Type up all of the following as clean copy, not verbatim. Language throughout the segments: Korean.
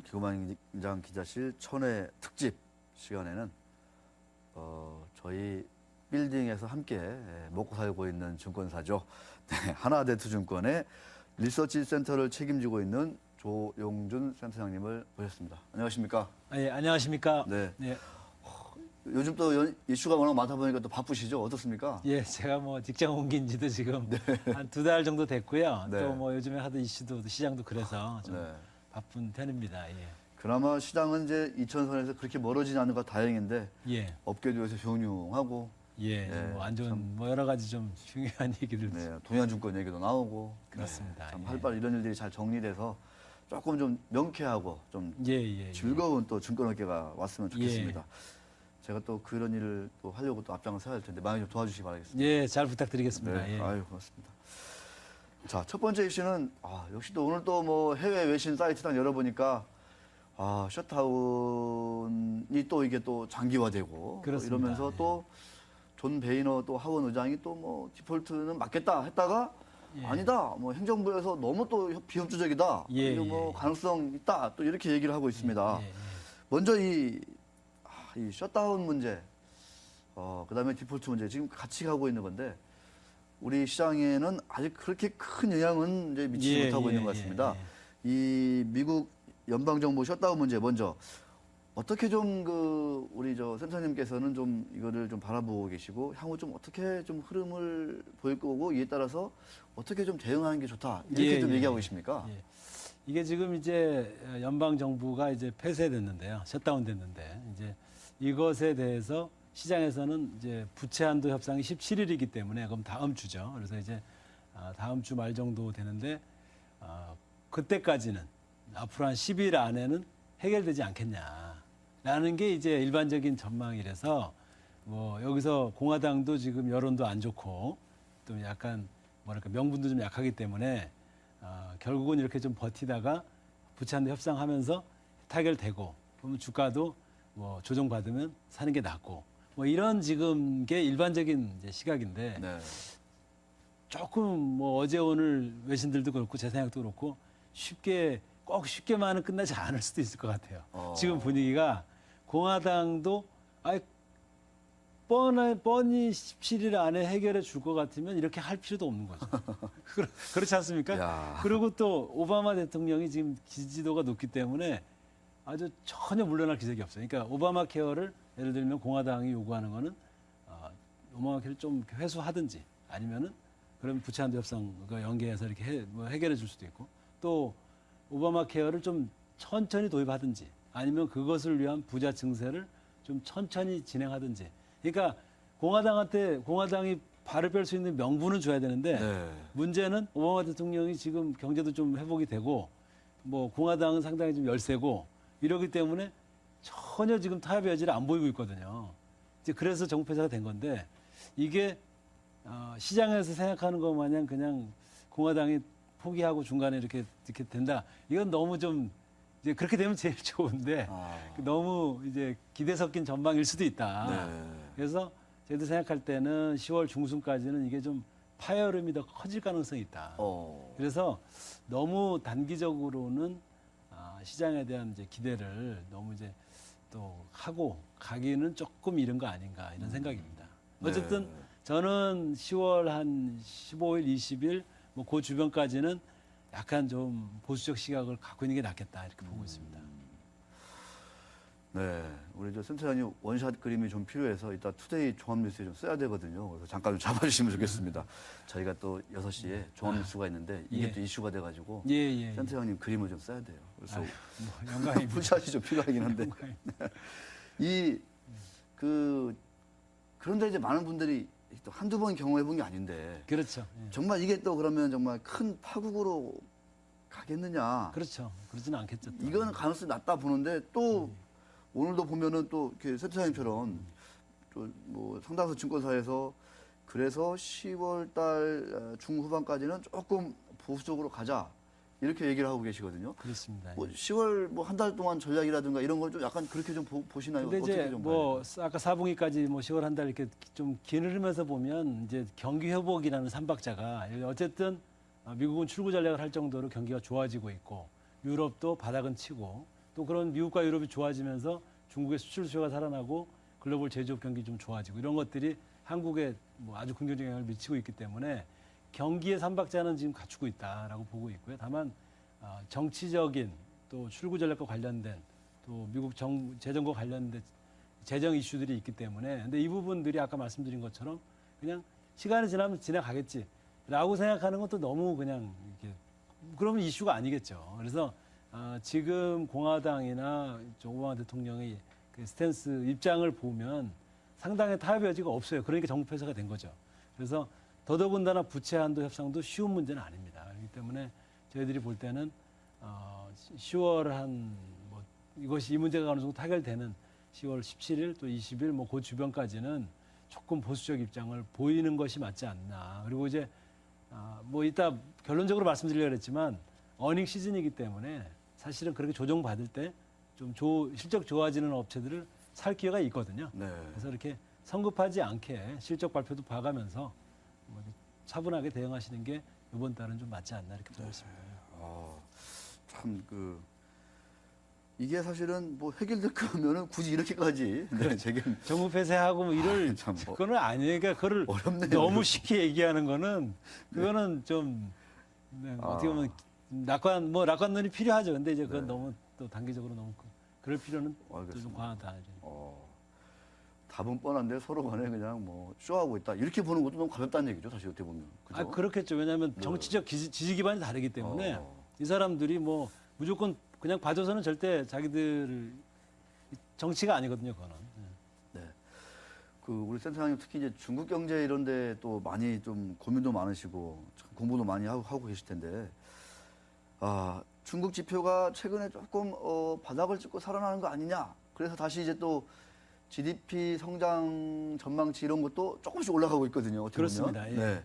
김호만 기자실 천회 특집 시간에는 저희 빌딩에서 함께 먹고 살고 있는 증권사죠. 네, 하나대투증권의 리서치 센터를 책임지고 있는 조용준 센터장님을 모셨습니다. 안녕하십니까? 예, 안녕하십니까? 네. 예. 요즘 또 이슈가 워낙 많다 보니까 또 바쁘시죠? 어떻습니까? 예, 제가 뭐 직장 옮긴 지도 지금 한 2달 정도 됐고요. 네. 또 뭐 요즘에 하던 이슈도 시장도 그래서 좀 네. 바쁜 편입니다. 예. 그나마 시장은 이제 2천선에서 그렇게 멀어지지 않는 거 다행인데 예. 업계도 요새 흉흉하고 예. 네, 뭐 안 좋은 참. 뭐 여러 가지 좀 중요한 얘기들. 네, 동양증권 얘기도 나오고 그렇습니다. 네, 참 예. 활발 이런 일들이 잘 정리돼서 조금 좀 명쾌하고 좀 예, 예. 즐거운 또 증권업계가 왔으면 좋겠습니다. 예. 제가 또 그런 일을 또 하려고 또 앞장을 서야 할 텐데 많이 좀 도와주시기 바라겠습니다. 예, 잘 부탁드리겠습니다. 네, 예. 아유 고맙습니다. 자, 첫 번째 이슈는 역시 또 오늘 또 뭐 해외 외신 사이트당 열어보니까 셧다운이 또 이게 또 장기화되고 또 그렇습니다. 이러면서 예. 또 존 베이너 또 하원 의장이 또 뭐 디폴트는 맞겠다 했다가 예. 아니다 뭐 행정부에서 너무 또 비협조적이다 예, 그리고 뭐 예. 가능성 있다 또 이렇게 얘기를 하고 있습니다. 예, 예. 먼저 이 셧다운 문제, 그다음에 디폴트 문제 지금 같이 가고 있는 건데 우리 시장에는 아직 그렇게 큰 영향은 이제 미치지 예, 못하고 예, 있는 것 예, 같습니다. 예. 이 미국 연방 정부 셧다운 문제 먼저 어떻게 좀 우리 저 센터님께서는 좀 이거를 좀 바라보고 계시고 향후 좀 어떻게 좀 흐름을 보일 거고 이에 따라서 어떻게 좀 대응하는 게 좋다 이렇게 예, 좀 예, 얘기하고 예. 계십니까? 예. 이게 지금 이제 연방 정부가 이제 폐쇄됐는데요. 셧다운 됐는데 이제 이것에 대해서 시장에서는 이제 부채 한도 협상이 17일이기 때문에 그럼 다음 주죠. 그래서 이제 다음 주 말 정도 되는데 그때까지는 앞으로 한 10일 안에는 해결되지 않겠냐라는 게 이제 일반적인 전망이라서 뭐 여기서 공화당도 지금 여론도 안 좋고 또 약간 뭐랄까 명분도 좀 약하기 때문에 결국은 이렇게 좀 버티다가 부채 한도 협상하면서 타결되고 그러면 주가도 뭐 조정받으면 사는 게 낫고 뭐 이런 지금 게 일반적인 이제 시각인데 네. 조금 뭐 어제 오늘 외신들도 그렇고 제 생각도 그렇고 꼭 쉽게만은 끝나지 않을 수도 있을 것 같아요. 지금 분위기가 공화당도 뻔히 17일 안에 해결해 줄 것 같으면 이렇게 할 필요도 없는 거죠. 그렇지 않습니까? 야. 그리고 또 오바마 대통령이 지금 지지도가 높기 때문에 아주 전혀 물러날 기색이 없어요. 그러니까 오바마 케어를 예를 들면 공화당이 요구하는 거는 오바마 케어를 좀 회수하든지 아니면은 그러면 부채 한도 협상 연계해서 이렇게 해결해 줄 수도 있고 또 오바마 케어를 좀 천천히 도입하든지 아니면 그것을 위한 부자 증세를 좀 천천히 진행하든지 그러니까 공화당이 발을 뺄 수 있는 명분은 줘야 되는데 네. 문제는 오바마 대통령이 지금 경제도 좀 회복이 되고 뭐 공화당은 상당히 좀 열세고 이러기 때문에 전혀 지금 타협의 여지를 안 보이고 있거든요. 이제 그래서 정부 폐쇄가 된 건데 이게 시장에서 생각하는 것 마냥 그냥 공화당이 포기하고 중간에 이렇게 된다. 이건 너무 좀 이제 그렇게 되면 제일 좋은데 너무 이제 기대 섞인 전망일 수도 있다. 네. 그래서 저희도 생각할 때는 10월 중순까지는 이게 좀 파열음이 더 커질 가능성이 있다. 그래서 너무 단기적으로는 시장에 대한 이제 기대를 너무 이제 또 하고 가기는 조금 이른 거 아닌가 이런 생각입니다. 어쨌든 네. 저는 10월 한 15일, 20일 뭐 그 주변까지는 약간 좀 보수적 시각을 갖고 있는 게 낫겠다 이렇게 보고 있습니다. 네, 우리 저 센터장님 원샷 그림이 좀 필요해서 이따 투데이 종합뉴스에 좀 써야 되거든요. 그래서 잠깐 좀 잡아주시면 좋겠습니다. 저희가 또 6시에 종합뉴스가 있는데 이게 예. 또 이슈가 돼가지고 예. 센터장님 그림을 좀 써야 돼요. 그래서 뭐 영광입니다. 풀샷이 좀 필요하긴 한데 그런데 이제 많은 분들이 또 한두 번 경험해 본 게 아닌데 그렇죠. 예. 정말 이게 또 그러면 정말 큰 파국으로 가겠느냐? 그렇죠. 그러지는 않겠죠. 또. 이거는 가능성이 낮다 보는데 또 오늘도 보면은 또 이렇게 센터장님처럼 또 뭐 상당수 증권사에서 그래서 10월 달 중후반까지는 조금 보수적으로 가자 이렇게 얘기를 하고 계시거든요. 그렇습니다. 뭐 10월 뭐 한 달 동안 전략이라든가 이런 걸 좀 약간 그렇게 좀 보시나요? 근데 어떻게 이제 좀 뭐 봐야 돼요? 아까 4분기까지 뭐 10월 한 달 이렇게 좀 긴 흐름에서 보면 이제 경기 회복이라는 삼박자가 어쨌든 미국은 출구 전략을 할 정도로 경기가 좋아지고 있고 유럽도 바닥은 치고 또 그런 미국과 유럽이 좋아지면서 중국의 수출 수요가 살아나고 글로벌 제조업 경기 좀 좋아지고 이런 것들이 한국에 뭐 아주 긍정적인 영향을 미치고 있기 때문에 경기의 삼박자는 지금 갖추고 있다라고 보고 있고요. 다만 정치적인 또 출구 전략과 관련된 또 미국 재정과 관련된 재정 이슈들이 있기 때문에 근데 이 부분들이 아까 말씀드린 것처럼 그냥 시간이 지나면 지나가겠지라고 생각하는 것도 너무 그냥 이렇게 그러면 이슈가 아니겠죠. 그래서 지금 공화당이나 오바마 대통령의 그 스탠스 입장을 보면 상당히 타협의 여지가 없어요. 그러니까 정부 폐쇄가 된 거죠. 그래서 더더군다나 부채 한도 협상도 쉬운 문제는 아닙니다. 그렇기 때문에 저희들이 볼 때는 10월 뭐 이것이 이 문제가 어느 정도 타결되는 10월 17일 또 20일 뭐 그 주변까지는 조금 보수적 입장을 보이는 것이 맞지 않나. 그리고 이제 뭐 이따 결론적으로 말씀드리려고 했지만 어닝 시즌이기 때문에 사실은 그렇게 조정받을 때 좀 실적 좋아지는 업체들을 살 기회가 있거든요. 네. 그래서 이렇게 성급하지 않게 실적 발표도 봐가면서 뭐 차분하게 대응하시는 게 이번 달은 좀 맞지 않나 이렇게 보고 있습니다. 참 이게 사실은 뭐 해결될 거면은 굳이 이렇게까지 제게 정부 폐쇄하고 뭐 이럴 참 뭐 그거는 아니니까 그거를 어렵네요. 너무 쉽게 얘기하는 거는 그거는 좀 어떻게 보면 낙관론이 필요하죠. 근데 이제 그건 너무 또 단기적으로 너무 그럴 필요는 또 좀 과하다. 답은 뻔한데 서로 간에 그냥 뭐 쇼하고 있다 이렇게 보는 것도 너무 가볍다는 얘기죠. 사실 어떻게 보면. 그죠? 그렇겠죠. 왜냐하면 정치적 지지 기반이 다르기 때문에 이 사람들이 뭐 무조건 그냥 봐줘서는 절대 자기들 정치가 아니거든요. 그거는. 네. 우리 센터장님 특히 이제 중국 경제 이런데 또 많이 좀 고민도 많으시고 참 공부도 많이 하고 계실 텐데 중국 지표가 최근에 조금 바닥을 찍고 살아나는 거 아니냐. 그래서 다시 이제 또 GDP 성장 전망치 이런 것도 조금씩 올라가고 있거든요. 어떻게 그렇습니다. 보면. 예. 네.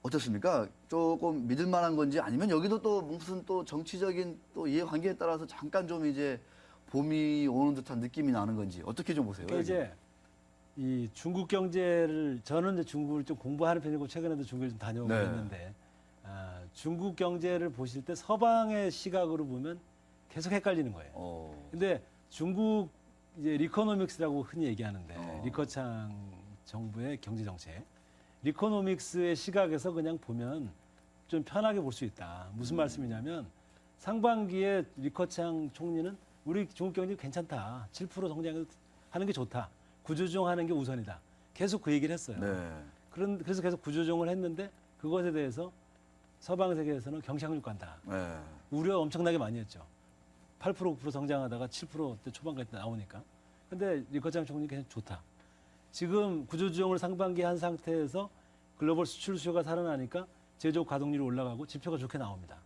어떻습니까? 조금 믿을 만한 건지 아니면 여기도 또 무슨 또 정치적인 또 이해관계에 따라서 잠깐 좀 이제 봄이 오는 듯한 느낌이 나는 건지 어떻게 좀 보세요? 그러니까 이제 이 중국 경제를 저는 이제 중국을 좀 공부하는 편이고 최근에도 중국을 좀 다녀오고 네. 있는데 중국 경제를 보실 때 서방의 시각으로 보면 계속 헷갈리는 거예요. 근데 중국 이제 리코노믹스라고 흔히 얘기하는데 리커창 정부의 경제 정책, 리코노믹스의 시각에서 그냥 보면 좀 편하게 볼 수 있다. 무슨 말씀이냐면 상반기에 리커창 총리는 우리 중국 경제 괜찮다. 7% 성장하는 게 좋다. 구조조정하는 게 우선이다. 계속 그 얘기를 했어요. 네. 그래서 계속 구조조정을 했는데 그것에 대해서 서방 세계에서는 경상률 간다. 네. 우려 엄청나게 많이 했죠. 8% 9% 성장하다가 7%대 초반까지 나오니까. 근데 리커창 총리 그냥 좋다. 지금 구조조정을 상반기에 한 상태에서 글로벌 수출 수요가 살아나니까 제조업 가동률이 올라가고 지표가 좋게 나옵니다.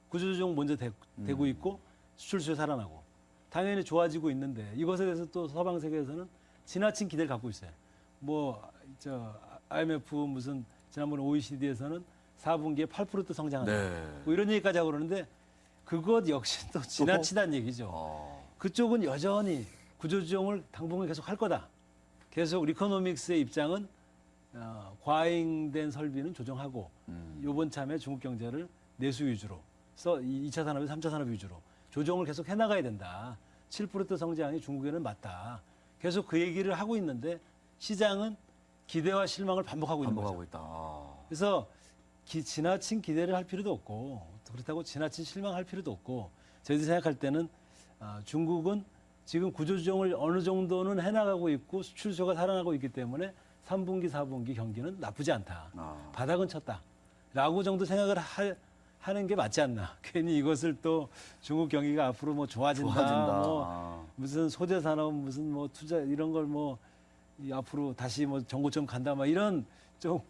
구조조정 먼저 되고 있고 수출 수요 살아나고 당연히 좋아지고 있는데 이것에 대해서 또 서방 세계에서는 지나친 기대를 갖고 있어요. IMF 무슨 지난번에 OECD에서는 4분기에 8% 성장한다. 네. 뭐 이런 얘기까지 하고 그러는데 그것 역시 또 지나치다는 얘기죠. 그쪽은 여전히 구조조정을 당분간 계속 할 거다. 계속 리코노믹스의 입장은 과잉된 설비는 조정하고 이번 참에 중국 경제를 내수 위주로 2차 산업에 3차 산업 위주로 조정을 계속 해나가야 된다. 7% 성장이 중국에는 맞다. 계속 그 얘기를 하고 있는데 시장은 기대와 실망을 반복하고 있는 거죠. 있다. 그래서 지나친 기대를 할 필요도 없고 그렇다고 지나친 실망할 필요도 없고 저희들이 생각할 때는 중국은 지금 구조조정을 어느 정도는 해나가고 있고 수출 수요가 살아나고 있기 때문에 3분기, 4분기 경기는 나쁘지 않다. 바닥은 쳤다. 라고 정도 생각을 하는 게 맞지 않나. 괜히 이것을 또 중국 경기가 앞으로 뭐 좋아진다. 뭐 무슨 소재 산업 무슨 뭐 투자 이런 걸 뭐 앞으로 다시 뭐 정고점 간다. 막 이런 좀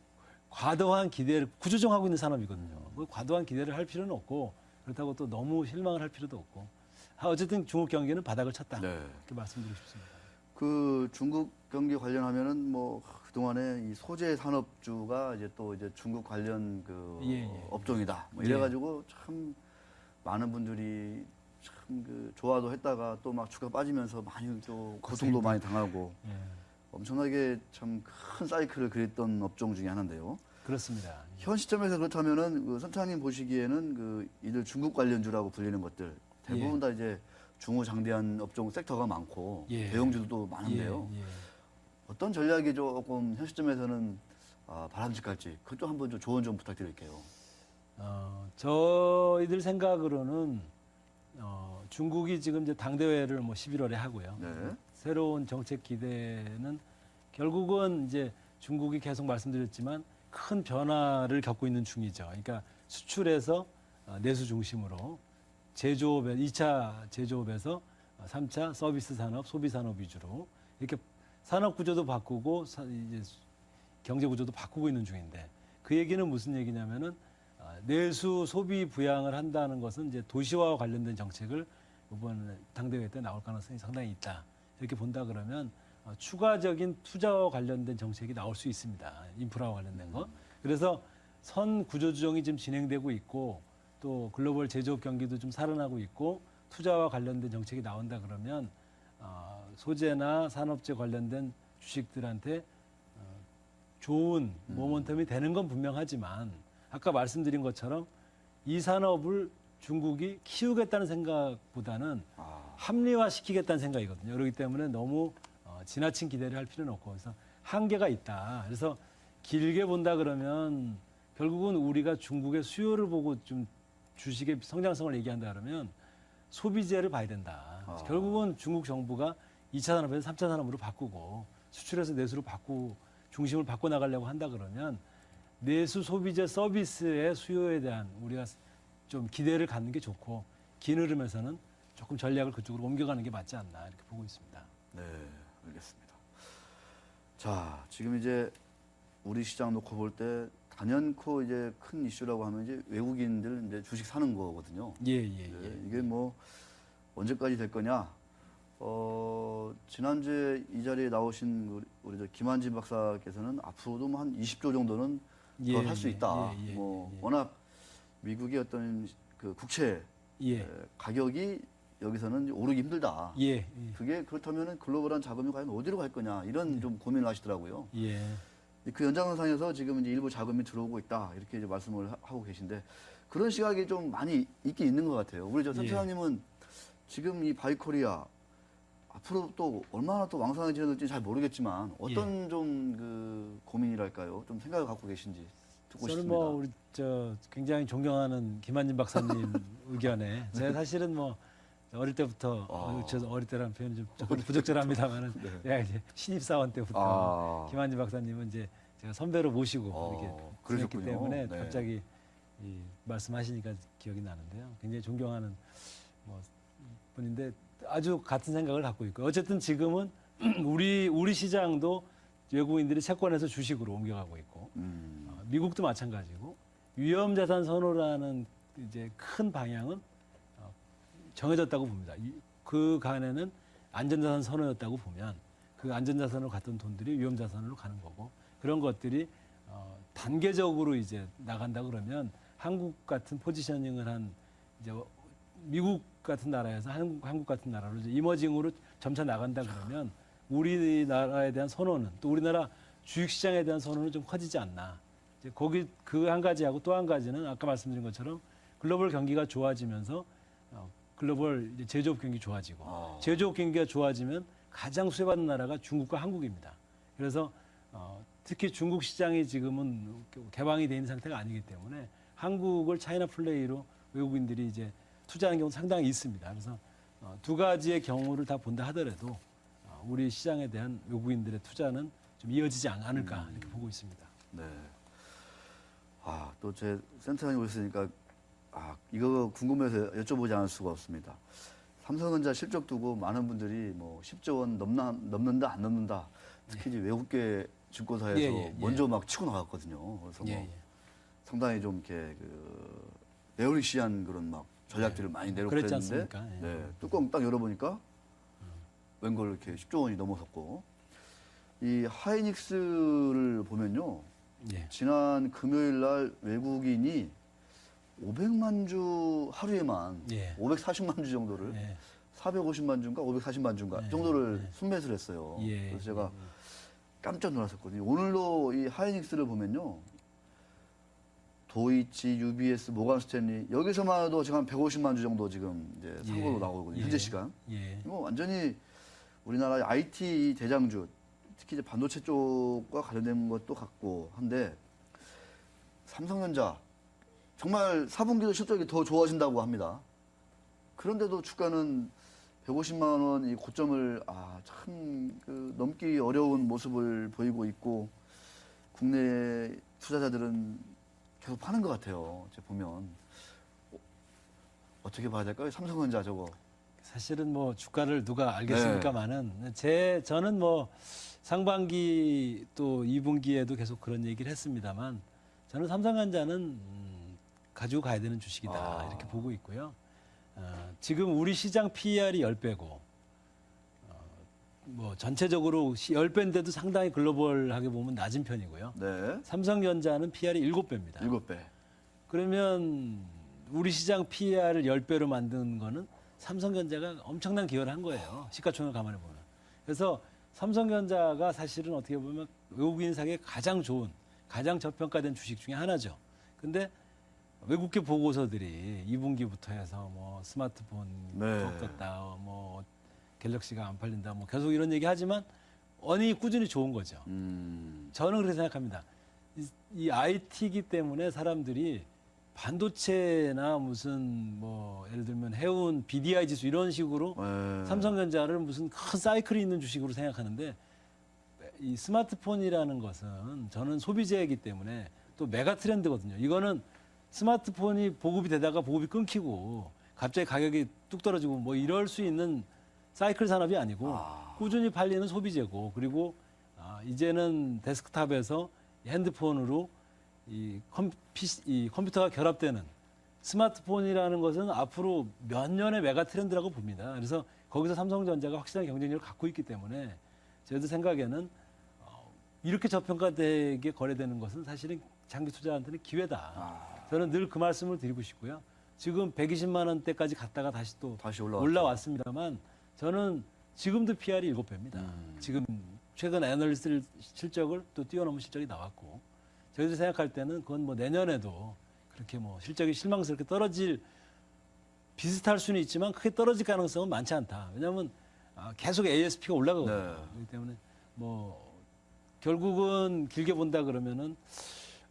과도한 기대를 구조조정하고 있는 산업이거든요. 뭐 과도한 기대를 할 필요는 없고 그렇다고 또 너무 실망을 할 필요도 없고 어쨌든 중국 경기는 바닥을 쳤다. 네. 이렇게 말씀드리고 싶습니다. 중국 경기 관련하면은 뭐 그동안에 이 소재 산업주가 이제 또 이제 중국 관련 업종이다. 뭐 이래가지고 참 많은 분들이 참 좋아도 했다가 또 막 주가 빠지면서 많이 또 고통도 많이 당하고 엄청나게 참 큰 사이클을 그렸던 업종 중에 하나인데요. 그렇습니다. 현 시점에서 그렇다면은 선장님 보시기에는 이들 중국 관련주라고 불리는 것들 대부분 다 이제 중후장대한 업종 섹터가 많고 예. 대형주도 많은데요. 예, 예. 어떤 전략이 조금 현 시점에서는 바람직할지 그것 한번 좀 조언 좀 부탁드릴게요. 저희들 생각으로는 중국이 지금 이제 당대회를 뭐 11월에 하고요. 네. 새로운 정책 기대는 결국은 이제 중국이 계속 말씀드렸지만 큰 변화를 겪고 있는 중이죠. 그러니까 수출에서 내수 중심으로 제조업에 2차 제조업에서 3차 서비스 산업, 소비 산업 위주로 이렇게 산업 구조도 바꾸고 이제 경제 구조도 바꾸고 있는 중인데 그 얘기는 무슨 얘기냐면은 내수 소비 부양을 한다는 것은 이제 도시화와 관련된 정책을 이번 당대회 때 나올 가능성이 상당히 있다. 이렇게 본다 그러면 추가적인 투자와 관련된 정책이 나올 수 있습니다. 인프라와 관련된 거. 그래서 선 구조조정이 지금 진행되고 있고 또 글로벌 제조업 경기도 좀 살아나고 있고 투자와 관련된 정책이 나온다 그러면 소재나 산업재 관련된 주식들한테 좋은 모멘텀이 되는 건 분명하지만 아까 말씀드린 것처럼 이 산업을 중국이 키우겠다는 생각보다는 합리화시키겠다는 생각이거든요. 그렇기 때문에 너무 지나친 기대를 할 필요는 없고 그래서 한계가 있다. 그래서 길게 본다 그러면 결국은 우리가 중국의 수요를 보고 좀 주식의 성장성을 얘기한다 그러면 소비재를 봐야 된다. 결국은 중국 정부가 2차 산업에서 3차 산업으로 바꾸고 수출에서 내수로 중심을 바꿔 나가려고 한다 그러면 내수 소비재 서비스의 수요에 대한 우리가 좀 기대를 갖는 게 좋고 긴 흐름에서는 조금 전략을 그쪽으로 옮겨가는 게 맞지 않나 이렇게 보고 있습니다. 네, 알겠습니다. 자, 지금 이제 우리 시장 놓고 볼 때 단연코 이제 큰 이슈라고 하면 이제 외국인들 이제 주식 사는 거거든요. 예. 이게 뭐 언제까지 될 거냐? 지난주에 이 자리에 나오신 우리 저 김한진 박사께서는 앞으로도 뭐 한 20조 정도는 더 할 수 있다. 워낙 미국의 어떤 그 국채 가격이 여기서는 오르기 힘들다. 그게 그렇다면은 글로벌한 자금이 과연 어디로 갈 거냐 이런 좀 고민을 하시더라고요. 그 연장선상에서 지금 이제 일부 자금이 들어오고 있다 이렇게 이제 말씀을 하고 계신데 그런 시각이 좀 많이 있긴 있는 것 같아요. 우리 저 센터장님은 지금 이 바이코리아 앞으로 또 얼마나 또 왕성해질지 잘 모르겠지만 어떤 좀 그 고민이랄까요? 좀 생각을 갖고 계신지 듣고 저는 싶습니다. 뭐 우리 저 굉장히 존경하는 김한진 박사님 의견에 제가 사실은 뭐 어릴 때부터 저 어릴 때라는 표현이 좀 조금 부적절합니다만은 내가 이제 신입사원 때부터 김한진 박사님은 이제 제가 선배로 모시고 이렇게 지냈기 때문에 갑자기 이 말씀하시니까 기억이 나는데요. 굉장히 존경하는 뭐 분인데 아주 같은 생각을 갖고 있고 어쨌든 지금은 우리 시장도 외국인들이 채권에서 주식으로 옮겨가고 있고 미국도 마찬가지고 위험자산 선호라는 이제 큰 방향은 정해졌다고 봅니다. 그 간에는 안전자산 선호였다고 보면 그 안전자산으로 갔던 돈들이 위험자산으로 가는 거고 그런 것들이 단계적으로 이제 나간다 그러면 한국 같은 포지셔닝을 한 이제 미국 같은 나라에서 한국 같은 나라로 이제 이머징으로 점차 나간다 그러면 우리나라에 대한 선호는 또 우리나라 주식시장에 대한 선호는 좀 커지지 않나. 이제 거기 그 한 가지하고 또 한 가지는 아까 말씀드린 것처럼 글로벌 경기가 좋아지면서 글로벌 이제 제조업 경기 좋아지고 제조업 경기가 좋아지면 가장 수혜받는 나라가 중국과 한국입니다. 그래서 특히 중국 시장이 지금은 개방이 돼 있는 상태가 아니기 때문에 한국을 차이나 플레이로 외국인들이 이제 투자하는 경우는 상당히 있습니다. 그래서 두 가지의 경우를 다 본다 하더라도 우리 시장에 대한 외국인들의 투자는 좀 이어지지 않을까 이렇게 보고 있습니다. 네. 또 제 센터장님 오셨으니까 이거 궁금해서 여쭤보지 않을 수가 없습니다. 삼성전자 실적 두고 많은 분들이 뭐 10조 원 넘는다 안 넘는다. 특히 이제 외국계 증권사에서 먼저 막 치고 나갔거든요. 그래서 뭐 상당히 좀 이렇게 그 베어리시한 그런 막 전략들을 많이 내놓고 그랬지 그랬는데 않습니까? 뚜껑 딱 열어보니까 웬걸 이렇게 10조 원이 넘어섰고 이 하이닉스를 보면요. 지난 금요일 날 외국인이 500만 주 하루에만 540만 주 정도를 450만 주인가 540만 주인가 정도를 순매수를 했어요. 그래서 제가 깜짝 놀랐었거든요. 오늘도 이 하이닉스를 보면요. 도이치, UBS, 모간 스탠리 여기서만 해도 지금 한 150만 주 정도 지금 이제 상고로 나오거든요. 현재 시간. 예. 뭐 완전히 우리나라 IT 대장주, 특히 이제 반도체 쪽과 관련된 것도 같고 한데 삼성전자 정말 4분기도 실적이 더 좋아진다고 합니다. 그런데도 주가는 150만 원 이 고점을 참 넘기 어려운 모습을 보이고 있고 국내 투자자들은 계속 파는 것 같아요. 이제 보면 어떻게 봐야 될까요? 삼성전자 저거. 사실은 뭐 주가를 누가 알겠습니까만은 저는 뭐 상반기 또 2분기에도 계속 그런 얘기를 했습니다만 저는 삼성전자는 가지고 가야 되는 주식이다 이렇게 보고 있고요. 지금 우리 시장 PER이 10배고 뭐 전체적으로 10배인데도 상당히 글로벌하게 보면 낮은 편이고요. 네. 삼성전자는 PER이 7배입니다. 7배. 그러면 우리 시장 PER을 10배로 만든 거는 삼성전자가 엄청난 기여를 한 거예요. 시가총액 감안해 보면. 그래서 삼성전자가 사실은 어떻게 보면 외국인 사기에 가장 좋은, 가장 저평가된 주식 중에 하나죠. 근데 외국계 보고서들이 2분기부터 해서 뭐 스마트폰 네. 꺾었다, 뭐 갤럭시가 안 팔린다, 뭐 계속 이런 얘기 하지만 언이 꾸준히 좋은 거죠. 저는 그렇게 생각합니다. 이 IT이기 때문에 사람들이 반도체나 무슨 뭐 예를 들면 해운 BDI 지수 이런 식으로 네. 삼성전자를 무슨 큰 사이클이 있는 주식으로 생각하는데 이 스마트폰이라는 것은 저는 소비재이기 때문에 또 메가 트렌드거든요. 이거는 스마트폰이 보급이 되다가 보급이 끊기고 갑자기 가격이 뚝 떨어지고 뭐 이럴 수 있는 사이클 산업이 아니고 꾸준히 팔리는 소비재고 그리고 이제는 데스크탑에서 핸드폰으로 이 컴퓨터가 결합되는 스마트폰이라는 것은 앞으로 몇 년의 메가 트렌드라고 봅니다. 그래서 거기서 삼성전자가 확실한 경쟁력을 갖고 있기 때문에 저희들 생각에는 이렇게 저평가되게 거래되는 것은 사실은 장기 투자한테는 기회다. 저는 늘 그 말씀을 드리고 싶고요. 지금 120만 원대까지 갔다가 다시 또 올라왔습니다만 저는 지금도 PR이 7배입니다. 지금 최근 애널리스트 실적을 또 뛰어넘은 실적이 나왔고 저희들 생각할 때는 그건 뭐 내년에도 그렇게 뭐 실적이 실망스럽게 비슷할 수는 있지만 크게 떨어질 가능성은 많지 않다. 왜냐하면 계속 ASP가 올라가거든요. 네. 그렇기 때문에 뭐 결국은 길게 본다 그러면은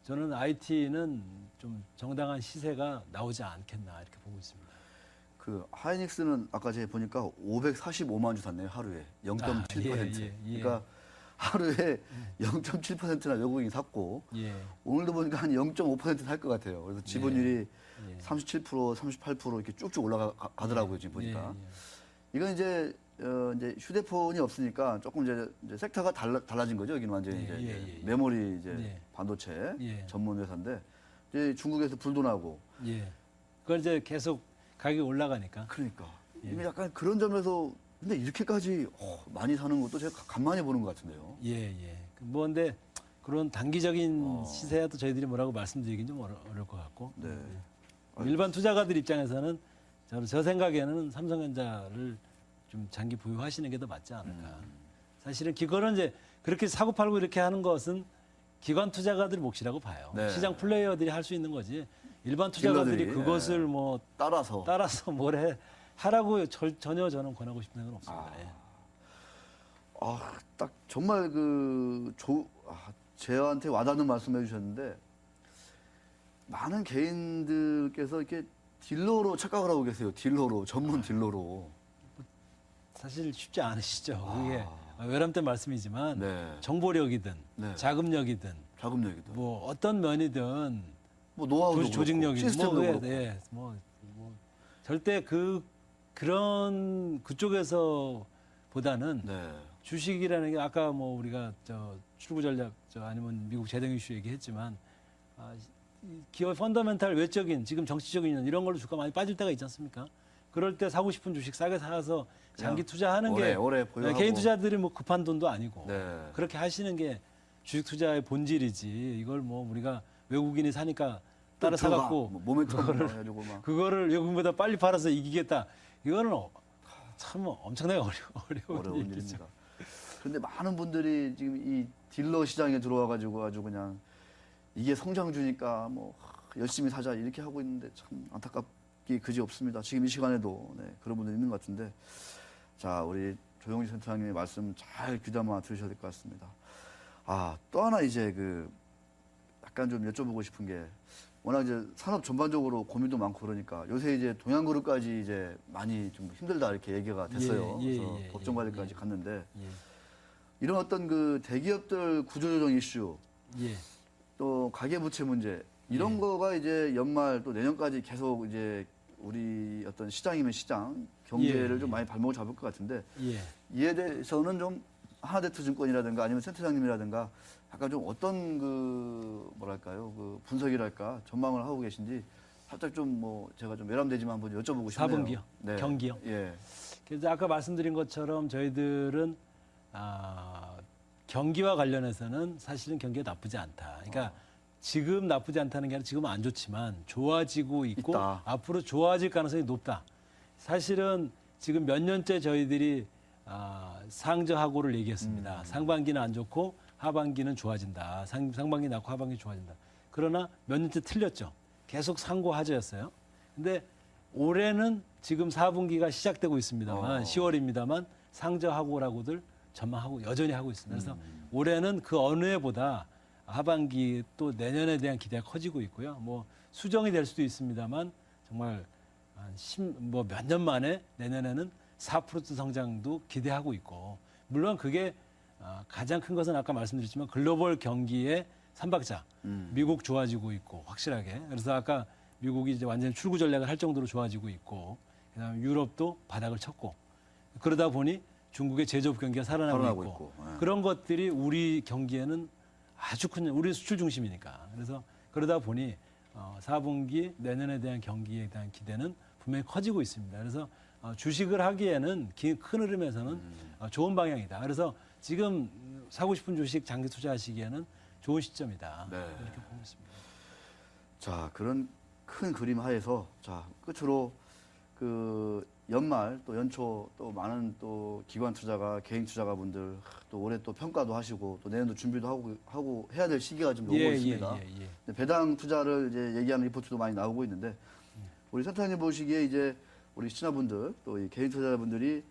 저는 IT는 좀 정당한 시세가 나오지 않겠나 이렇게 보고 있습니다. 그 하이닉스는 아까 제가 보니까 545만 주 샀네요. 하루에 0.7%. 예. 그러니까 하루에 0.7%나 외국인이 샀고 예. 오늘도 보니까 한 0.5% 살 것 같아요. 그래서 지분율이 예. 37%, 38% 이렇게 쭉쭉 올라가더라고요. 지금 보니까. 예. 이건 이제 휴대폰이 없으니까 조금 이제 섹터가 달라진 거죠. 여기는 완전히 이제 메모리 이제 반도체 전문 회사인데 이제 중국에서 불도 나고. 예. 그걸 이제 계속 가격이 올라가니까. 그러니까 이게 약간 그런 점에서 근데 이렇게까지 많이 사는 것도 제가 간만에 보는 것 같은데요. 예. 뭐 근데 그런 단기적인 시세야도 저희들이 뭐라고 말씀드리긴 좀 어려울 것 같고. 네. 일반 투자가들 입장에서는 저 생각에는 삼성전자를 좀 장기 보유하시는 게 더 맞지 않을까. 사실은 그거는 이제 그렇게 사고 팔고 이렇게 하는 것은 기관 투자가들 몫이라고 봐요. 네. 시장 플레이어들이 할 수 있는 거지. 일반 투자가들이 딜러들이, 그것을 뭐 따라서 뭘 하라고 전혀 저는 권하고 싶은 건 없습니다. 예. 딱 정말 저한테 와닿는 말씀해 주셨는데 많은 개인들께서 이렇게 딜러로 착각을 하고 계세요. 딜러로 전문 딜러로. 사실 쉽지 않으시죠. 그게 외람 때 말씀이지만 네. 정보력이든 네. 자금력이든 자금력이든 뭐 어떤 면이든 뭐 노하우도 조직력이든 시스템도 그렇고. 뭐 절대 그런 그쪽에서 보다는 네. 주식이라는 게 아까 뭐 우리가 출구 전략 아니면 미국 재정 이슈 얘기했지만 이 기업 펀더멘탈 외적인 지금 정치적인 이런 걸로 주가 많이 빠질 때가 있지 않습니까? 그럴 때 사고 싶은 주식 싸게 사서 장기 투자하는 게 오래 보유하고. 개인 투자들이 뭐 급한 돈도 아니고 네. 그렇게 하시는 게 주식 투자의 본질이지. 이걸 뭐 우리가 외국인이 사니까 따라 사갖고 모멘텀 해가지고 막. 그거를 외국인보다 빨리 팔아서 이기겠다. 이거는 참 엄청나게 어려운 일이죠. 일입니다. 그런데 많은 분들이 지금 이 딜러 시장에 들어와가지고 아주 그냥 이게 성장주니까 뭐 열심히 사자 이렇게 하고 있는데 참 안타깝기 그지 없습니다. 지금 이 시간에도 네, 그런 분들 있는 것 같은데 자 우리 조영희 센터장님의 말씀 잘 귀담아 들으셔야 될 것 같습니다. 아 또 하나 이제 그 약간 좀 여쭤보고 싶은 게 워낙 이제 산업 전반적으로 고민도 많고 그러니까 요새 이제 동양그룹까지 이제 많이 좀 힘들다 이렇게 얘기가 됐어요. 그래서 법정 과제까지 갔는데 예. 이런 어떤 그 대기업들 구조조정 이슈 예. 또 가계부채 문제 이런 거가 이제 연말 또 내년까지 계속 이제 우리 어떤 시장이면 시장 경제를 예, 좀 많이 발목을 잡을 것 같은데 예. 이에 대해서는 좀 하나대투증권이라든가 아니면 센터장님이라든가 약간 좀 어떤 그 뭐랄까요 그 분석이랄까 전망을 하고 계신지 살짝 좀 뭐 제가 좀 외람되지만 한번 여쭤보고 싶네요. 4분기요? 네. 경기요? 예. 그래서 아까 말씀드린 것처럼 저희들은 경기와 관련해서는 사실은 경기가 나쁘지 않다. 그러니까 지금 나쁘지 않다는 게 아니라 지금은 안 좋지만 좋아지고 있고 있다. 앞으로 좋아질 가능성이 높다. 사실은 지금 몇 년째 저희들이 상저하고를 얘기했습니다. 상반기는 안 좋고 하반기는 좋아진다. 상반기 낮고 하반기 좋아진다. 그러나 몇 년째 틀렸죠. 계속 상고하저였어요. 근데 올해는 지금 4분기가 시작되고 있습니다만 10월입니다만 상저하고라고들 전망하고 여전히 하고 있습니다. 그래서 올해는 그 어느 해보다 하반기 또 내년에 대한 기대가 커지고 있고요. 뭐 수정이 될 수도 있습니다만 정말 몇 년 만에 내년에는 4% 성장도 기대하고 있고 물론 그게 가장 큰 것은 아까 말씀드렸지만 글로벌 경기의 삼박자 미국 좋아지고 있고 확실하게 그래서 아까 미국이 이제 완전히 출구 전략을 할 정도로 좋아지고 있고 그다음에 유럽도 바닥을 쳤고 그러다 보니 중국의 제조업 경기가 살아나고 있고. 예. 그런 것들이 우리 경기에는 아주 큰 우리 수출 중심이니까 그래서 그러다 보니 4분기 내년에 대한 경기에 대한 기대는 분명히 커지고 있습니다. 그래서 주식을 하기에는 큰 흐름에서는 좋은 방향이다. 그래서 지금 사고 싶은 주식 장기 투자하시기에는 좋은 시점이다. 네. 이렇게 보고 있습니다. 자, 그런 큰 그림 하에서 자, 끝으로 그 연말 또 연초 또 많은 또 기관 투자가 개인 투자가분들 또 올해 또 평가도 하시고 또 내년도 준비도 하고 해야 될 시기가 좀 오고 있습니다. 근데 배당 투자를 이제 얘기하는 리포트도 많이 나오고 있는데 우리 센터장님 보시기에 이제 우리 시청자분들 또 이 개인 투자자분들이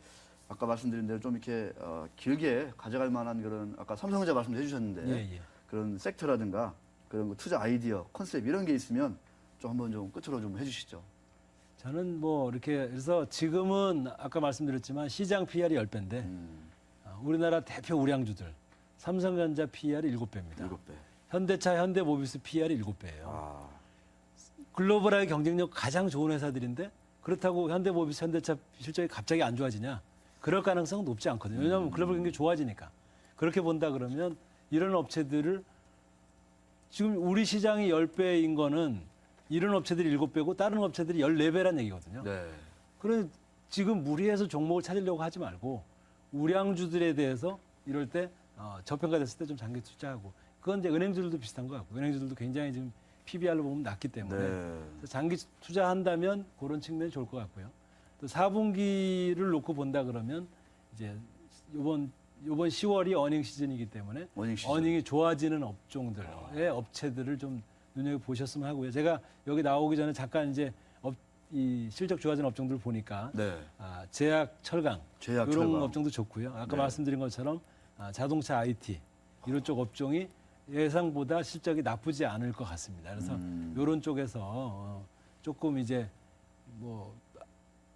아까 말씀드린 대로 좀 이렇게 길게 가져갈 만한 그런 아까 삼성전자 말씀도 해주셨는데 그런 섹터라든가 그런 거 투자 아이디어, 컨셉 이런 게 있으면 좀 한번 좀 끝으로 좀 해주시죠. 저는 뭐 이렇게 그래서 지금은 아까 말씀드렸지만 시장 PR이 10배인데 우리나라 대표 우량주들 삼성전자 PR이 7배입니다. 7배. 현대차, 현대모비스 PR이 7배예요. 아, 글로벌하게 경쟁력 가장 좋은 회사들인데 그렇다고 현대모비스, 현대차 실적이 갑자기 안 좋아지냐? 그럴 가능성은 높지 않거든요. 왜냐하면 글로벌 경기 좋아지니까. 그렇게 본다 그러면 이런 업체들을 지금 우리 시장이 10배인 거는 이런 업체들이 7배고 다른 업체들이 14배란 얘기거든요. 네. 그래 지금 무리해서 종목을 찾으려고 하지 말고 우량주들에 대해서 이럴 때 저평가됐을 때 좀 장기 투자하고 그건 이제 은행주들도 비슷한 것 같고 은행주들도 굉장히 지금 PBR로 보면 낮기 때문에 네. 장기 투자한다면 그런 측면이 좋을 것 같고요. 또 4분기를 놓고 본다 그러면 이제 이번 10월이 어닝 시즌이기 때문에 어닝 시즌. 어닝이 좋아지는 업종들의 업체들을 좀 눈여겨 보셨으면 하고요. 제가 여기 나오기 전에 잠깐 이제 이 실적 좋아지는 업종들을 보니까 네. 제약, 철강 제약, 이런 철강. 업종도 좋고요. 아까 네. 말씀드린 것처럼 자동차 IT 이런 쪽 업종이 예상보다 실적이 나쁘지 않을 것 같습니다. 그래서 이런 쪽에서 조금 이제 뭐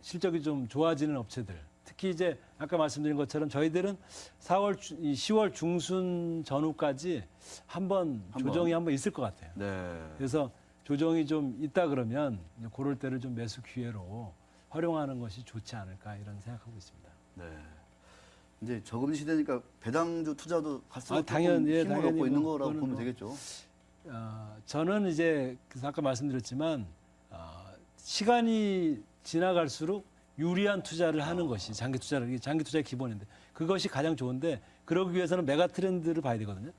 실적이 좀 좋아지는 업체들 특히 이제 아까 말씀드린 것처럼 저희들은 10월 중순 전후까지 한번 조정이 한번 있을 것 같아요. 네. 그래서 조정이 좀 있다 그러면 이제 그럴 때를 좀 매수 기회로 활용하는 것이 좋지 않을까 이런 생각하고 있습니다. 네. 이제 저금리 시대니까 배당주 투자도 갈수록 당연히, 힘을 당연히 얻고 있는 뭐 거라고 그거는 보면 뭐 되겠죠. 저는 이제 그래서 아까 말씀드렸지만 시간이 지나갈수록 유리한 투자를 하는 것이 장기 투자의 기본인데 그것이 가장 좋은데 그러기 위해서는 메가 트렌드를 봐야 되거든요.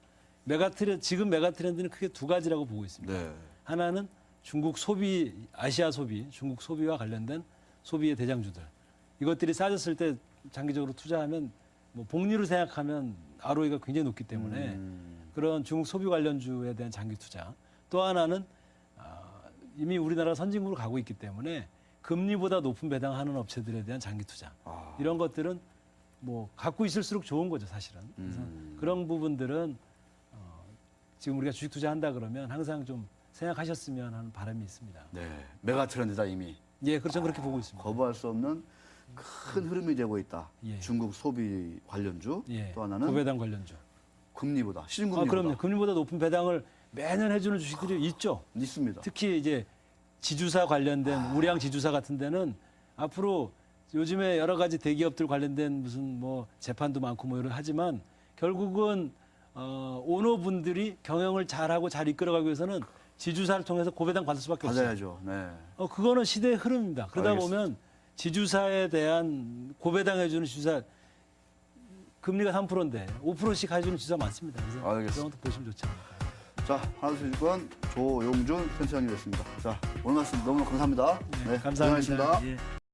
지금 메가 트렌드는 크게 두 가지라고 보고 있습니다. 네. 하나는 중국 소비, 아시아 소비, 중국 소비와 관련된 소비의 대장주들. 이것들이 싸졌을 때 장기적으로 투자하면 뭐 복리로 생각하면 ROE가 굉장히 높기 때문에 그런 중국 소비 관련주에 대한 장기 투자. 또 하나는 이미 우리나라 선진국으로 가고 있기 때문에 금리보다 높은 배당하는 업체들에 대한 장기 투자 이런 것들은 뭐 갖고 있을수록 좋은 거죠 사실은. 그래서 그런 부분들은 지금 우리가 주식 투자한다 그러면 항상 좀 생각하셨으면 하는 바람이 있습니다. 네, 메가 트렌드다 이미. 예, 그렇죠. 그렇게 보고 있습니다. 거부할 수 없는 큰 흐름이 되고 있다. 예. 중국 소비 관련주. 예, 또 하나는 고배당 관련주. 금리보다 시중금리보다 그럼요. 금리보다 높은 배당을 매년 해주는 주식들이 있죠. 있습니다. 특히 이제 지주사 관련된 우량 지주사 같은 데는 앞으로 요즘에 여러 가지 대기업들 관련된 무슨 뭐 재판도 많고 뭐 이런 하지만 결국은 오너분들이 경영을 잘하고 잘 이끌어가기 위해서는 지주사를 통해서 고배당 받을 수밖에 없어요. 받아야죠. 네. 그거는 시대의 흐름입니다. 그러다 알겠습니다. 보면 지주사에 대한 고배당 해주는 지주사 금리가 3%인데 5%씩 해주는 지주사 많습니다. 그래서 알겠습니다. 그런 것도 보시면 좋지 않을까요? 자, 하나수증권 조용준 센터장님이었습니다. 자, 오늘 말씀 너무 감사합니다. 네, 감사합니다. 고생하셨습니다. 예.